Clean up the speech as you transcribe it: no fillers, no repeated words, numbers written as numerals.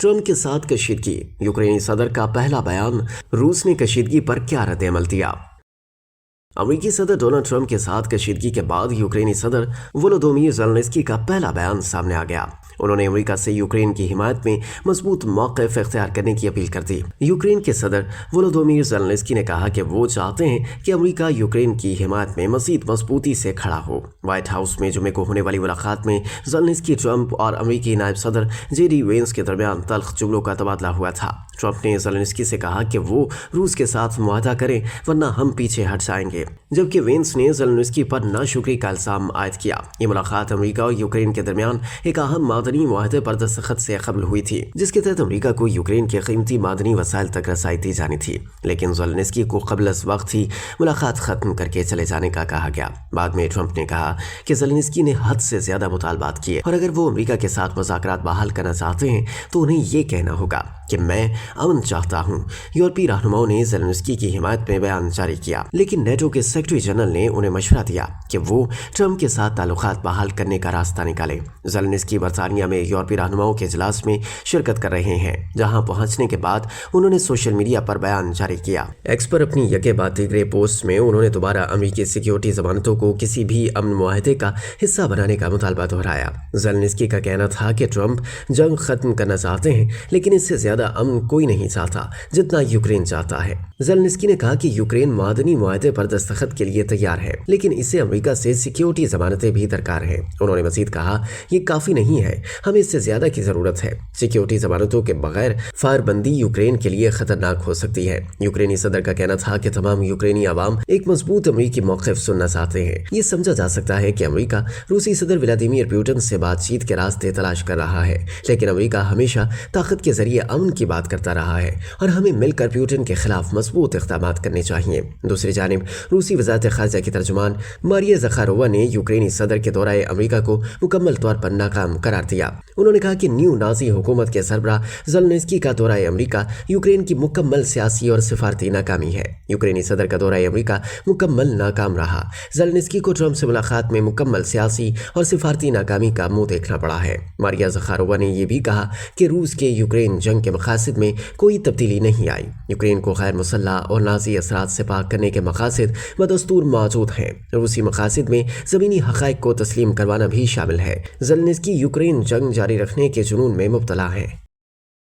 Trump کے ساتھ کشیدگی، یوکرینی صدر کا پہلا بیان، روس نے کشیدگی پر کیا رد عمل دیا؟ امریکی صدر ڈونلڈ ٹرمپ کے ساتھ کشیدگی کے بعد یوکرینی صدر ولودیمیر زیلنسکی کا پہلا بیان سامنے آ گیا۔ انہوں نے امریکہ سے یوکرین کی حمایت میں مضبوط موقف اختیار کرنے کی اپیل کر دی۔ یوکرین کے صدر ولودیمیر زیلنسکی نے کہا کہ وہ چاہتے ہیں کہ امریکہ یوکرین کی حمایت میں مزید مضبوطی سے کھڑا ہو۔ وائٹ ہاؤس میں جمعے کو ہونے والی ملاقات میں زیلنسکی، ٹرمپ اور امریکی نائب صدر جے ڈی وینس کے درمیان تلخ جملوں کا تبادلہ ہوا تھا۔ ٹرمپ نے زیلنسکی سے کہا کہ وہ روس کے ساتھ معاہدہ کریں ورنہ ہم پیچھے ہٹ جائیں گے، جبکہ وینس نے زیلنسکی پر ناشکری کا الزام عائد کیا۔ یہ ملاقات امریکہ اور یوکرین کے درمیان ایک اہم معدنی معاہدے پر دستخط سے قبل ہوئی تھی، جس کے تحت امریکہ کو یوکرین کے قیمتی معدنی وسائل تک رسائی دی جانی تھی، لیکن زیلنسکی کو قبل از وقت ہی ملاقات ختم کر کے چلے جانے کا کہا گیا۔ بعد میں ٹرمپ نے کہا کہ زیلنسکی نے حد سے زیادہ مطالبات کیے اور اگر وہ امریکہ کے ساتھ مذاکرات بحال کرنا چاہتے ہیں تو انہیں یہ کہنا ہوگا کہ میں امن چاہتا ہوں۔ یورپی رہنماؤں نے زیلنسکی کی حمایت میں بیان جاری کیا، لیکن نیٹو کے سیکرٹری جنرل نے انہیں مشورہ دیا کہ وہ ٹرمپ کے ساتھ تعلقات بحال کرنے کا راستہ نکالیں۔ زیلنسکی برطانیہ میں یورپی رہنماؤں کے اجلاس میں شرکت کر رہے ہیں، جہاں پہنچنے کے بعد انہوں نے سوشل میڈیا پر بیان جاری کیا۔ ایکس پر اپنی یکے بعد دیگرے پوسٹ میں انہوں نے دوبارہ امریکی سیکیورٹی ضمانتوں کو کسی بھی امن معاہدے کا حصہ بنانے کا مطالبہ دہرایا۔ زیلنسکی کا کہنا تھا کہ ٹرمپ جنگ ختم کرنا چاہتے ہیں، لیکن اس سے زیادہ امن کوئی نہیں چاہتا جتنا یوکرین چاہتا ہے۔ زیلنسکی نے کہا کہ یوکرین معدنی معاہدے پر دستخط کے لیے تیار ہے، لیکن اسے امریکہ سے سیکیورٹی ضمانتیں بھی درکار ہیں۔ انہوں نے مزید کہا، یہ کافی نہیں ہے، ہمیں اس سے زیادہ کی ضرورت ہے۔ سیکیورٹی ضمانتوں کے بغیر فائر بندی یوکرین کے لیے خطرناک ہو سکتی ہے۔ یوکرینی صدر کا کہنا تھا کہ تمام یوکرینی عوام ایک مضبوط امریکی موقف سننا چاہتے ہیں۔ یہ سمجھا جا سکتا ہے کہ امریکہ روسی صدر ولادیمیر پوٹن سے بات چیت کے راستے تلاش کر رہا ہے، لیکن امریکہ ہمیشہ طاقت کے ذریعے امن کی بات کرتا رہا ہے اور ہمیں مل کر پوٹن کے خلاف مضبوط اقدامات کرنے چاہیے۔ دوسری جانب روسی وزارت خارجہ کی ترجمان ماریا زخارووا نے یوکرینی صدر کے دورہ امریکہ کو مکمل طور پر ناکام قرار دیا۔ انہوں نے کہا کہ نیو نازی حکومت کے سربراہ زیلنسکی کا دورہ امریکہ یوکرین کی مکمل سیاسی اور سفارتی ناکامی ہے۔ یوکرینی صدر کا دورہ امریکہ مکمل ناکام رہا۔ زیلنسکی کو ٹرمپ سے ملاقات میں مکمل سیاسی اور سفارتی ناکامی کا منہ دیکھنا پڑا ہے۔ ماریا زخارووا نے یہ بھی کہا کہ روس کے یوکرین جنگ کے مقاصد میں کوئی تبدیلی نہیں آئی۔ یوکرین کو غیر مسلح اور نازی اثرات سے پاک کرنے کے مقاصد بدستور موجود ہیں۔ روسی مقاصد میں زمینی حقائق کو تسلیم کروانا بھی شامل ہے۔ زیلنسکی یوکرین جنگ جاری رکھنے کے جنون میں مبتلا ہیں۔